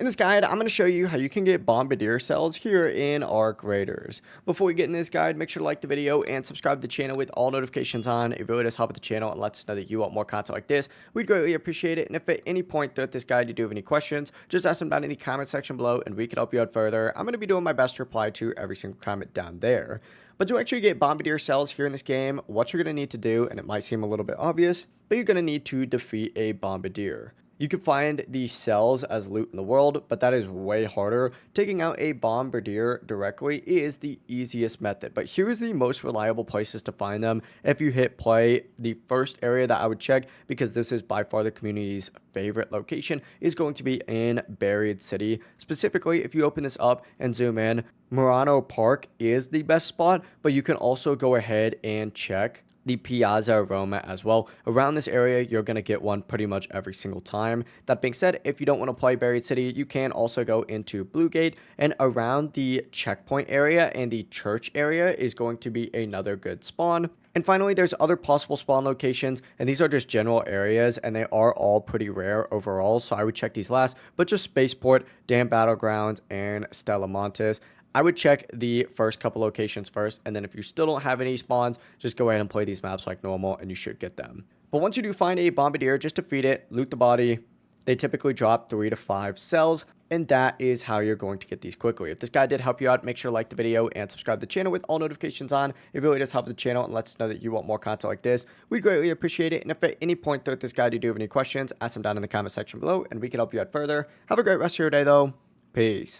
In this guide, I'm going to show you how you can get Bombardier cells here in Arc Raiders. Before we get in this guide, make sure to like the video and subscribe to the channel with all notifications on. It really does help with the channel and lets us know that you want more content like this. We'd greatly appreciate it. And if at any point throughout this guide you do have any questions, just ask them down in the comment section below and we can help you out further. I'm going to be doing my best to reply to every single comment down there. But to actually get Bombardier cells here in this game, what you're going to need to do, and it might seem a little bit obvious, but you're going to need to defeat a Bombardier. You can find these cells as loot in the world, but that is way harder. Taking out a Bombardier directly is the easiest method, but here's the most reliable places to find them. If you hit play, the first area that I would check, because this is by far the community's favorite location, is going to be in Buried City. Specifically, if you open this up and zoom in, Murano Park is the best spot, but you can also go ahead and check the Piazza Roma as well. Around this area, you're going to get one pretty much every single time. That being said, if you don't want to play Buried City, you can also go into Blue Gate, and around the checkpoint area and the church area is going to be another good spawn. And finally, there's other possible spawn locations, and these are just general areas, and they are all pretty rare overall, so I would check these last, but just Spaceport, Dam Battlegrounds, and Stella Montes. I would check the first couple locations first, and then if you still don't have any spawns, just go ahead and play these maps like normal, and you should get them. But once you do find a Bombardier, just defeat it, loot the body. They typically drop 3 to 5 cells, and that is how you're going to get these quickly. If this guide did help you out, make sure to like the video and subscribe to the channel with all notifications on. It really does help the channel and lets us know that you want more content like this. We'd greatly appreciate it, and if at any point throughout this guide you do have any questions, ask them down in the comment section below, and we can help you out further. Have a great rest of your day, though. Peace.